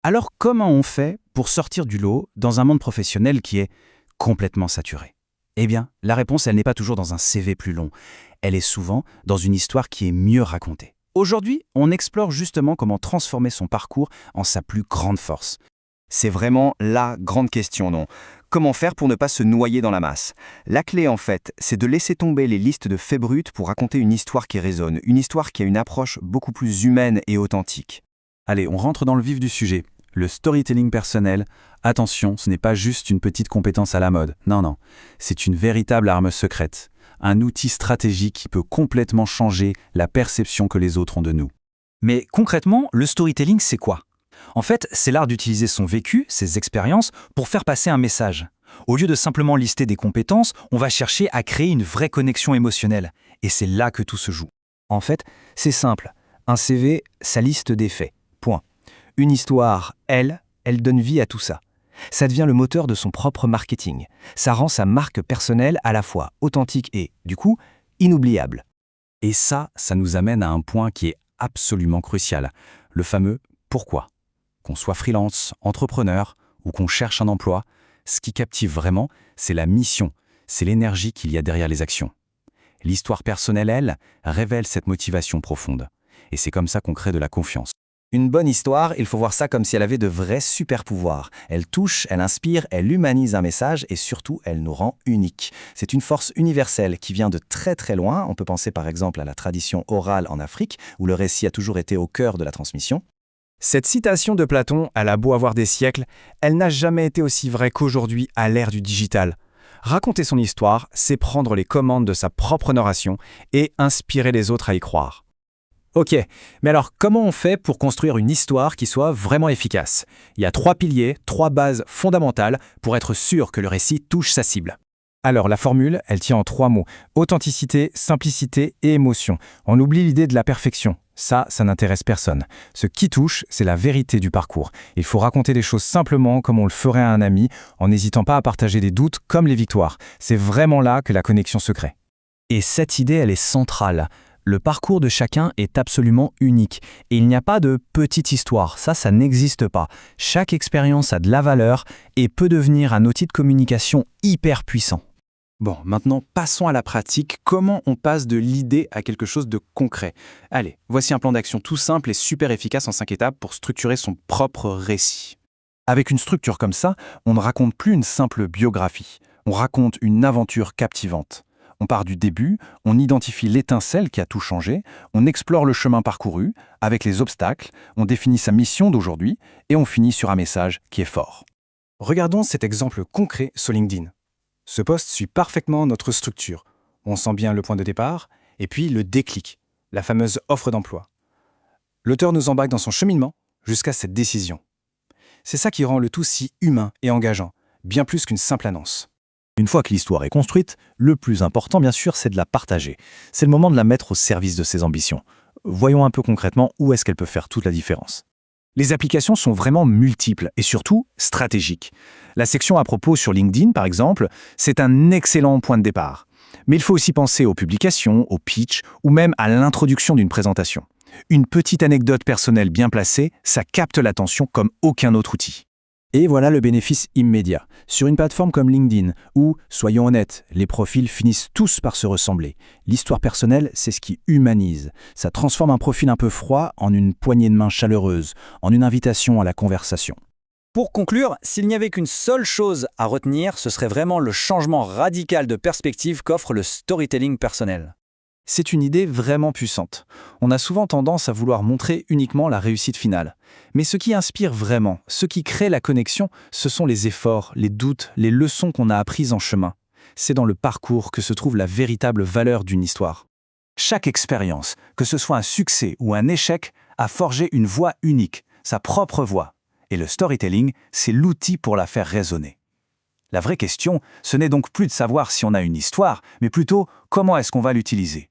Alors comment on fait pour sortir du lot dans un monde professionnel qui est complètement saturé? Eh bien, la réponse, elle n'est pas toujours dans un CV plus long. Elle est souvent dans une histoire qui est mieux racontée. Aujourd'hui, on explore justement comment transformer son parcours en sa plus grande force. C'est vraiment la grande question, non? Comment faire pour ne pas se noyer dans la masse? La clé, en fait, c'est de laisser tomber les listes de faits bruts pour raconter une histoire qui résonne, une histoire qui a une approche beaucoup plus humaine et authentique. Allez, on rentre dans le vif du sujet. Le storytelling personnel, attention, ce n'est pas juste une petite compétence à la mode. Non, non. C'est une véritable arme secrète. Un outil stratégique qui peut complètement changer la perception que les autres ont de nous. Mais concrètement, le storytelling, c'est quoi? En fait, c'est l'art d'utiliser son vécu, ses expériences, pour faire passer un message. Au lieu de simplement lister des compétences, on va chercher à créer une vraie connexion émotionnelle. Et c'est là que tout se joue. En fait, c'est simple. Un CV, ça liste des faits. Point. Une histoire, elle donne vie à tout ça. Ça devient le moteur de son propre marketing. Ça rend sa marque personnelle à la fois authentique et, du coup, inoubliable. Et ça nous amène à un point qui est absolument crucial. Le fameux « pourquoi ». Qu'on soit freelance, entrepreneur ou qu'on cherche un emploi, ce qui captive vraiment, c'est la mission, c'est l'énergie qu'il y a derrière les actions. L'histoire personnelle, elle, révèle cette motivation profonde. Et c'est comme ça qu'on crée de la confiance. Une bonne histoire, il faut voir ça comme si elle avait de vrais super-pouvoirs. Elle touche, elle inspire, elle humanise un message et surtout, elle nous rend uniques. C'est une force universelle qui vient de très très loin. On peut penser par exemple à la tradition orale en Afrique, où le récit a toujours été au cœur de la transmission. Cette citation de Platon, elle a beau avoir des siècles, elle n'a jamais été aussi vraie qu'aujourd'hui à l'ère du digital. Raconter son histoire, c'est prendre les commandes de sa propre narration et inspirer les autres à y croire. Ok, mais alors comment on fait pour construire une histoire qui soit vraiment efficace? Il y a 3 piliers, 3 bases fondamentales pour être sûr que le récit touche sa cible. Alors la formule, elle tient en 3 mots. Authenticité, simplicité et émotion. On oublie l'idée de la perfection. Ça n'intéresse personne. Ce qui touche, c'est la vérité du parcours. Il faut raconter les choses simplement comme on le ferait à un ami, en n'hésitant pas à partager des doutes comme les victoires. C'est vraiment là que la connexion se crée. Et cette idée, elle est centrale. Le parcours de chacun est absolument unique. Et il n'y a pas de petite histoire. Ça n'existe pas. Chaque expérience a de la valeur et peut devenir un outil de communication hyper puissant. Bon, maintenant, passons à la pratique. Comment on passe de l'idée à quelque chose de concret? Allez, voici un plan d'action tout simple et super efficace en 5 étapes pour structurer son propre récit. Avec une structure comme ça, on ne raconte plus une simple biographie. On raconte une aventure captivante. On part du début, on identifie l'étincelle qui a tout changé, on explore le chemin parcouru, avec les obstacles, on définit sa mission d'aujourd'hui et on finit sur un message qui est fort. Regardons cet exemple concret sur LinkedIn. Ce post suit parfaitement notre structure. On sent bien le point de départ, et puis le déclic, la fameuse offre d'emploi. L'auteur nous embarque dans son cheminement jusqu'à cette décision. C'est ça qui rend le tout si humain et engageant, bien plus qu'une simple annonce. Une fois que l'histoire est construite, le plus important, bien sûr, c'est de la partager. C'est le moment de la mettre au service de ses ambitions. Voyons un peu concrètement où est-ce qu'elle peut faire toute la différence. Les applications sont vraiment multiples et surtout stratégiques. La section à propos sur LinkedIn, par exemple, c'est un excellent point de départ. Mais il faut aussi penser aux publications, aux pitchs ou même à l'introduction d'une présentation. Une petite anecdote personnelle bien placée, ça capte l'attention comme aucun autre outil. Et voilà le bénéfice immédiat. Sur une plateforme comme LinkedIn, où, soyons honnêtes, les profils finissent tous par se ressembler. L'histoire personnelle, c'est ce qui humanise. Ça transforme un profil un peu froid en une poignée de main chaleureuse, en une invitation à la conversation. Pour conclure, s'il n'y avait qu'une seule chose à retenir, ce serait vraiment le changement radical de perspective qu'offre le storytelling personnel. C'est une idée vraiment puissante. On a souvent tendance à vouloir montrer uniquement la réussite finale. Mais ce qui inspire vraiment, ce qui crée la connexion, ce sont les efforts, les doutes, les leçons qu'on a apprises en chemin. C'est dans le parcours que se trouve la véritable valeur d'une histoire. Chaque expérience, que ce soit un succès ou un échec, a forgé une voix unique, sa propre voix. Et le storytelling, c'est l'outil pour la faire résonner. La vraie question, ce n'est donc plus de savoir si on a une histoire, mais plutôt comment est-ce qu'on va l'utiliser.